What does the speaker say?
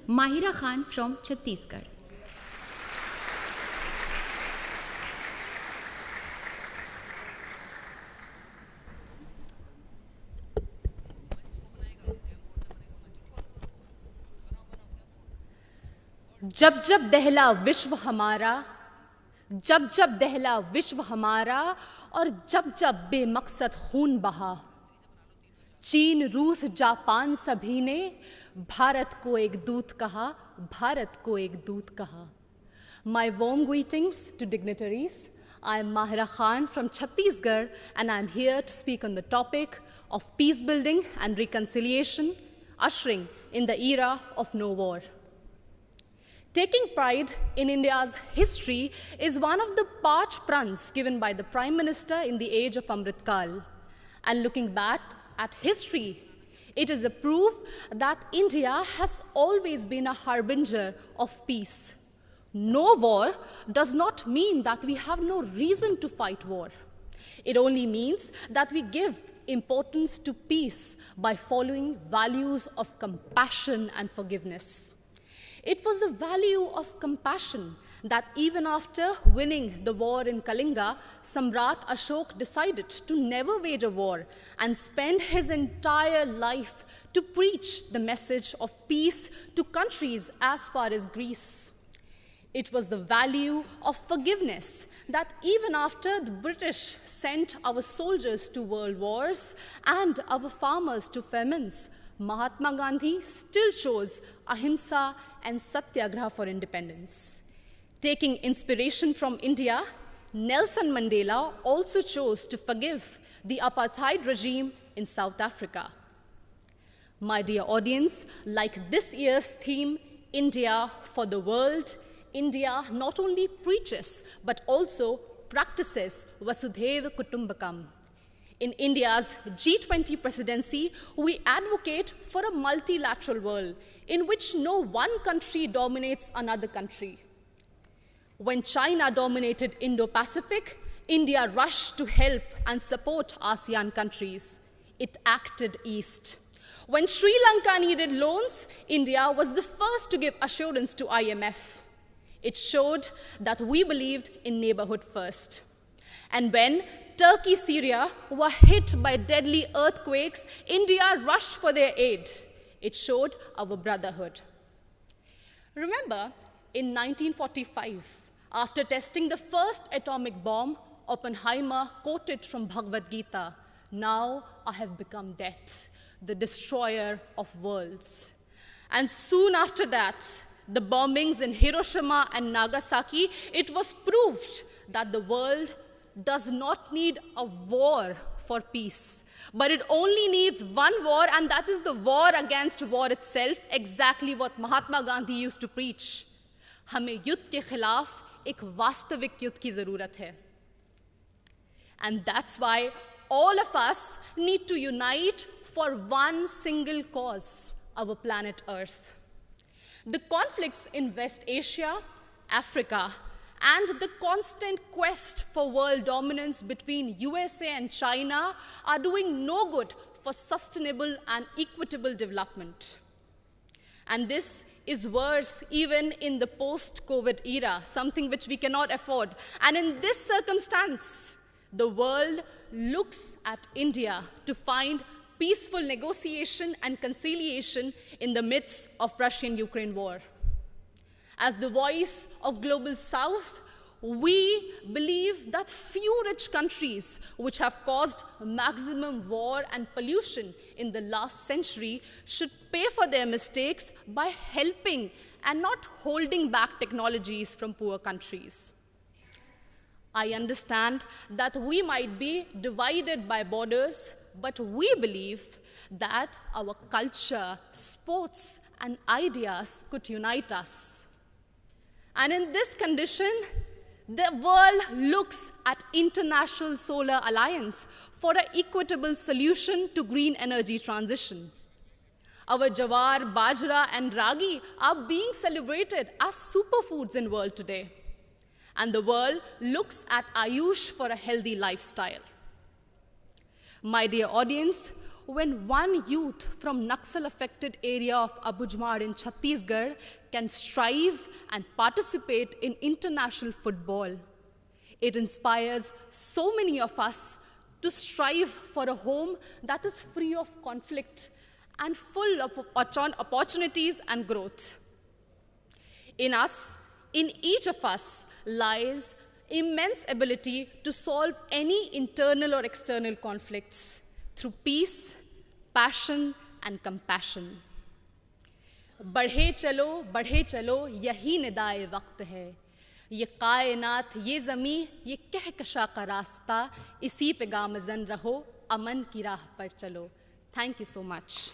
Mahira Khan from Chhattisgarh. जब जब दहला विश्व हमारा, जब जब दहला विश्व हमारा, और जब जब बेमकसद खून बहा, चीन रूस जापान सभी ने भारत को एक दूत कहा, भारत को एक दूत कहा. My warm greetings to dignitaries. I am Mahira Khan from Chhattisgarh, and I am here to speak on the topic of peace building and reconciliation, ushering in the era of no war. Taking pride in India's history is one of the parch prans given by the Prime Minister in the age of Amrit Kal. And looking back at history, it is a proof that India has always been a harbinger of peace. No war does not mean that we have no reason to fight war. It only means that we give importance to peace by following values of compassion and forgiveness. It was the value of compassion that even after winning the war in Kalinga, Samrat Ashok decided to never wage a war and spend his entire life to preach the message of peace to countries as far as Greece. It was the value of forgiveness that even after the British sent our soldiers to world wars and our farmers to famines, Mahatma Gandhi still chose ahimsa and satyagraha for independence. Taking inspiration from India, Nelson Mandela also chose to forgive the apartheid regime in South Africa. My dear audience, like this year's theme, India for the World, India not only preaches but also practices Vasudhaiva Kutumbakam. In India's G20 presidency, we advocate for a multilateral world in which no one country dominates another country. When China dominated Indo-Pacific, India rushed to help and support ASEAN countries. It acted east. When Sri Lanka needed loans, India was the first to give assurance to IMF. It showed that we believed in neighborhood first. And when Turkey, Syria were hit by deadly earthquakes, India rushed for their aid. It showed our brotherhood. Remember, in 1945, after testing the first atomic bomb, Oppenheimer quoted from Bhagavad Gita, "Now I have become death, the destroyer of worlds." And soon after that, the bombings in Hiroshima and Nagasaki, it was proved that the world does not need a war for peace, but it only needs one war, and that is the war against war itself, exactly what Mahatma Gandhi used to preach. हमें युद्ध के खिलाफ एक वास्तविक युद्ध की ज़रूरत है. And that's why all of us need to unite for one single cause, our planet Earth. The conflicts in West Asia, Africa, and the constant quest for world dominance between USA and China are doing no good for sustainable and equitable development. And this is worse even in the post-COVID era, something which we cannot afford. And in this circumstance, the world looks at India to find peaceful negotiation and conciliation in the midst of Russian-Ukraine war. As the voice of Global South, we believe that few rich countries which have caused maximum war and pollution in the last century should pay for their mistakes by helping and not holding back technologies from poor countries. I understand that we might be divided by borders, but we believe that our culture, sports, and ideas could unite us. And in this condition, the world looks at International Solar Alliance for an equitable solution to green energy transition. Our jawar, bajra, and ragi are being celebrated as superfoods in the world today. And the world looks at Ayush for a healthy lifestyle. My dear audience, when one youth from Naxal-affected area of Abujmar in Chhattisgarh can strive and participate in international football. It inspires so many of us to strive for a home that is free of conflict and full of opportunities and growth. In us, in each of us, lies immense ability to solve any internal or external conflicts through peace, passion, and compassion. बढ़े चलो यही निदाए वक्त है, ये कायनात, ये ज़मीं, ये कहकशा का रास्ता, इसी पे गामज़न रहो, अमन की राह पर चलो. Thank you so much.